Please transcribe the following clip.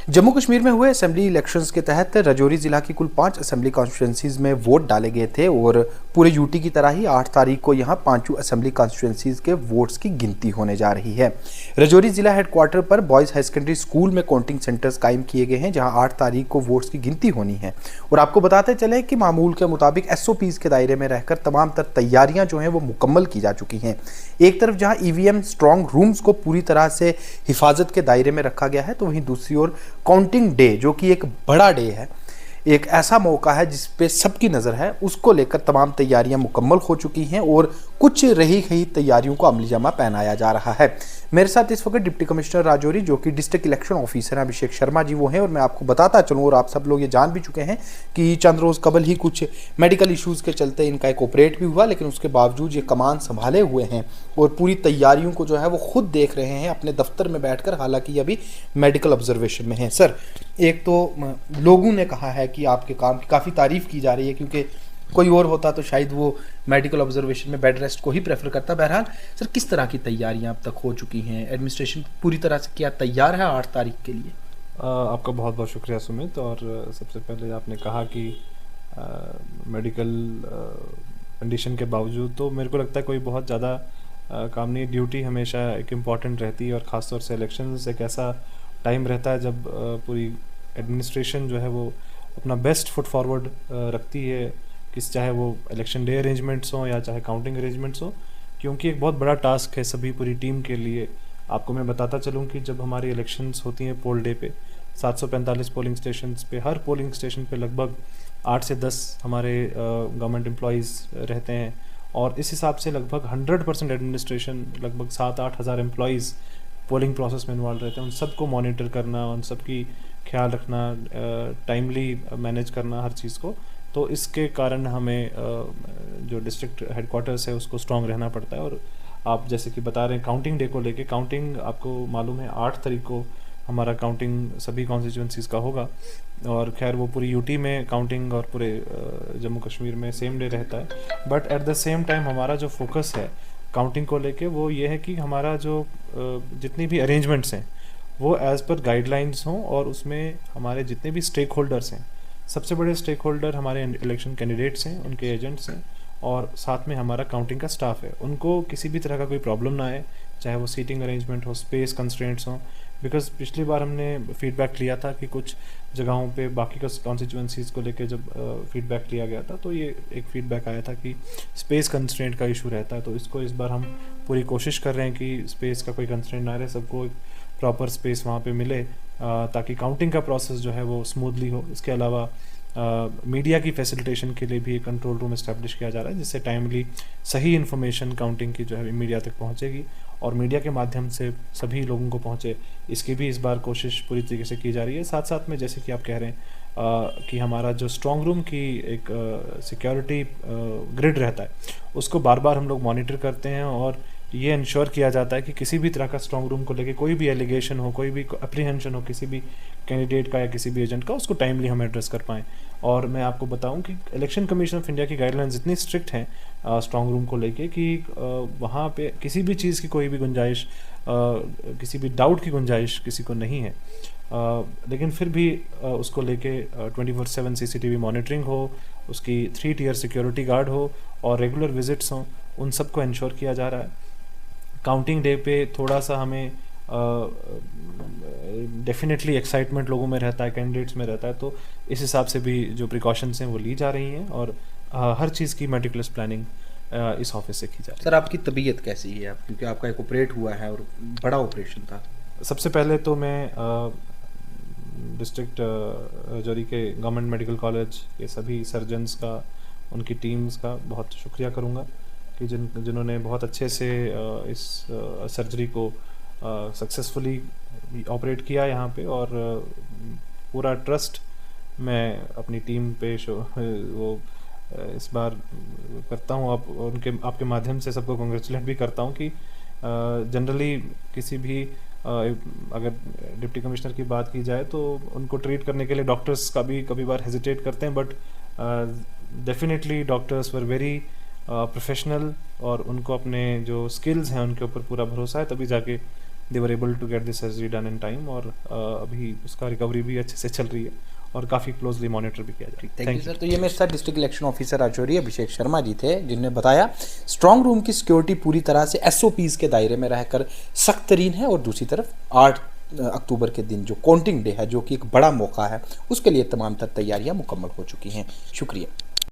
जम्मू कश्मीर में हुए assembly elections के तहत राजौरी जिला की कुल 5 असेंबली कॉन्स्टिट्यूंसीज में वोट डाले गए थे और पूरे यूटी की तरह ही 8 तारीख को यहां पांचों असेंबली कॉन्स्टिट्यूंसीज के वोट्स की गिनती होने जा रही है। राजौरी जिला हेडक्वार्टर पर बॉयज हाई सेकेंडरी स्कूल में काउंटिंग सेंटर्स कायम किए गए हैं जहां 8 तारीख को वोट्स की गिनती होनी है। और आपको बताते चले कि मामूल के मुताबिक SOPs के दायरे में रहकर तमाम तर तैयारियां जो हैं वो मुकम्मल की जा चुकी हैं। एक तरफ जहां EVM स्ट्रॉन्ग रूम्स को पूरी तरह से हिफाजत के दायरे में रखा गया है, तो वहीं दूसरी ओर काउंटिंग डे जो कि एक बड़ा डे है, एक ऐसा मौका है जिस पे सबकी नज़र है, उसको लेकर तमाम तैयारियां मुकम्मल हो चुकी हैं और कुछ रही गई तैयारियों को अमली जामा पहनाया जा रहा है। मेरे साथ इस वक्त डिप्टी कमिश्नर राजौरी जो कि डिस्ट्रिक्ट इलेक्शन ऑफिसर हैं अभिषेक शर्मा जी वो हैं, और मैं आपको बताता चलूँ और आप सब लोग ये जान भी चुके हैं कि चंद रोज़ कबल ही कुछ मेडिकल इश्यूज़ के चलते इनका एक ऑपरेट भी हुआ, लेकिन उसके बावजूद ये कमान संभाले हुए हैं और पूरी तैयारियों को जो है वो खुद देख रहे हैं अपने दफ्तर में बैठकर, हालांकि अभी मेडिकल ऑब्जर्वेशन में हैं। सर, एक तो लोगों ने कहा है कि आपके काम की काफ़ी तारीफ़ की जा रही है, क्योंकि कोई और होता तो शायद वो मेडिकल ऑब्जर्वेशन में बेड रेस्ट को ही प्रेफर करता। बहरहाल सर, किस तरह की तैयारियां अब तक हो चुकी हैं? एडमिनिस्ट्रेशन पूरी तरह से क्या तैयार है 8 तारीख के लिए? आपका बहुत बहुत शुक्रिया सुमित। और सबसे पहले आपने कहा कि मेडिकल कंडीशन के बावजूद तो मेरे को लगता है कोई बहुत ज़्यादा काम नहीं। ड्यूटी हमेशा एक इम्पॉर्टेंट रहती है और ख़ासतौर से इलेक्शंस एक ऐसा टाइम रहता है जब पूरी एडमिनिस्ट्रेशन जो है वो अपना बेस्ट फुट फॉरवर्ड रखती है, चाहे वो इलेक्शन डे अरेंजमेंट्स हों या चाहे काउंटिंग अरेंजमेंट्स हों, क्योंकि एक बहुत बड़ा टास्क है सभी पूरी टीम के लिए। आपको मैं बताता चलूँ कि जब हमारी इलेक्शंस होती हैं पोल डे पे 745 पोलिंग स्टेशंस पे, हर पोलिंग स्टेशन पे लगभग 8 से 10 हमारे गवर्नमेंट एम्प्लॉयज़ रहते हैं और इस हिसाब से लगभग 100% एडमिनिस्ट्रेशन, लगभग 7-8 हज़ार एम्प्लॉयज़ पोलिंग प्रोसेस में इन्वॉल्व रहते हैं। उन सबको मॉनिटर करना, उन सबकी ख्याल रखना, टाइमली मैनेज करना हर चीज़ को, तो इसके कारण हमें जो डिस्ट्रिक्ट हेडक्वार्टर्स है उसको स्ट्रॉन्ग रहना पड़ता है। और आप जैसे कि बता रहे हैं काउंटिंग डे को लेके, काउंटिंग आपको मालूम है 8 तारीख को हमारा काउंटिंग सभी कॉन्स्टिट्यूंसीज़ का होगा। और खैर वो पूरी यूटी में काउंटिंग और पूरे जम्मू कश्मीर में सेम डे रहता है, but at the same time हमारा जो फोकस है काउंटिंग को लेके वो ये है कि हमारा जो जितनी भी अरेंजमेंट्स हैं वो एज़ पर गाइडलाइंस हों और उसमें हमारे जितने भी स्टेक होल्डर्स हैं, सबसे बड़े स्टेक होल्डर हमारे इलेक्शन कैंडिडेट्स हैं, उनके एजेंट्स हैं और साथ में हमारा काउंटिंग का स्टाफ है, उनको किसी भी तरह का कोई प्रॉब्लम ना आए, चाहे वो सीटिंग अरेंजमेंट हो, स्पेस कंस्ट्रेंट्स हों। बिकॉज पिछली बार हमने फीडबैक लिया था कि कुछ जगहों पे बाकी कॉन्स्टिट्यूंसीज़ को लेके जब फीडबैक लिया गया था तो ये एक फीडबैक आया था कि स्पेस कंस्ट्रेंट का इशू रहता है। तो इसको इस बार हम पूरी कोशिश कर रहे हैं कि स्पेस का कोई कंस्ट्रेंट ना रहे, सबको प्रॉपर स्पेस वहाँ पे मिले ताकि काउंटिंग का प्रोसेस जो है वो स्मूथली हो। इसके अलावा मीडिया की फैसिलिटेशन के लिए भी एक कंट्रोल रूम इस्टेब्लिश किया जा रहा है जिससे टाइमली सही इन्फॉर्मेशन काउंटिंग की जो है मीडिया तक पहुंचेगी और मीडिया के माध्यम से सभी लोगों को पहुंचे, इसकी भी इस बार कोशिश पूरी तरीके से की जा रही है। साथ साथ में जैसे कि आप कह रहे हैं कि हमारा जो स्ट्रॉन्ग रूम की एक सिक्योरिटी ग्रिड रहता है उसको बार बार हम लोग मॉनिटर करते हैं और ये इंश्योर किया जाता है कि किसी भी तरह का स्ट्रॉन्ग रूम को लेके कोई भी एलिगेशन हो, कोई भी अप्रीहेंशन हो किसी भी कैंडिडेट का या किसी भी एजेंट का, उसको टाइमली हम एड्रेस कर पाएँ। और मैं आपको बताऊं कि इलेक्शन कमीशन ऑफ इंडिया की गाइडलाइंस इतनी स्ट्रिक्ट हैं स्ट्रॉन्ग रूम को लेके कि वहाँ पे किसी भी चीज़ की कोई भी गुंजाइश, किसी भी डाउट की गुंजाइश किसी को नहीं है। लेकिन फिर भी उसको लेके 24/7 CCTV मॉनिटरिंग हो, उसकी 3 टियर सिक्योरिटी गार्ड हो और रेगुलर विजिट्स हों, उन सबको इंश्योर किया जा रहा है। काउंटिंग डे पे थोड़ा सा हमें डेफिनेटली एक्साइटमेंट लोगों में रहता है, कैंडिडेट्स में रहता है, तो इस हिसाब से भी जो प्रिकॉशंस हैं वो ली जा रही हैं और हर चीज़ की मेटिकुलस प्लानिंग इस ऑफिस से की जा रही है। सर, आपकी तबीयत कैसी है? आप क्योंकि आपका एक ऑपरेट हुआ है और बड़ा ऑपरेशन था। सबसे पहले तो मैं डिस्ट्रिक्ट राजौरी के गवर्नमेंट मेडिकल कॉलेज के सभी सर्जन्स का, उनकी टीम्स का बहुत शुक्रिया करूँगा कि जिन्होंने बहुत अच्छे से इस सर्जरी को सक्सेसफुली ऑपरेट किया यहाँ पे, और पूरा ट्रस्ट मैं अपनी टीम पे वो इस बार करता हूँ। आपके माध्यम से सबको कॉन्ग्रेचुलेट भी करता हूँ कि जनरली किसी भी अगर डिप्टी कमिश्नर की बात की जाए तो उनको ट्रीट करने के लिए डॉक्टर्स का भी कभी बार हेजिटेट करते हैं, but definitely doctors were very professional और उनको अपने जो स्किल्स हैं उनके ऊपर पूरा भरोसा है, तभी जाके they were able to get this surgery done in time, और अभी उसका रिकवरी भी अच्छे से चल रही है और काफ़ी क्लोजली मॉनिटर भी किया जा रहा है। Thank you sir. तो ये मेरे साथ district election officer Rajouri Abhishek Sharma ji थे, जिन्होंने बताया स्ट्रांग रूम की सिक्योरिटी पूरी तरह से SOPs के दायरे में रहकर सख्त तरीन है, और दूसरी तरफ 8 अक्टूबर के दिन जो काउंटिंग डे है, जो कि एक बड़ा मौका है, उसके लिए तमाम तर तैयारियां मुकम्मल हो चुकी हैं। शुक्रिया।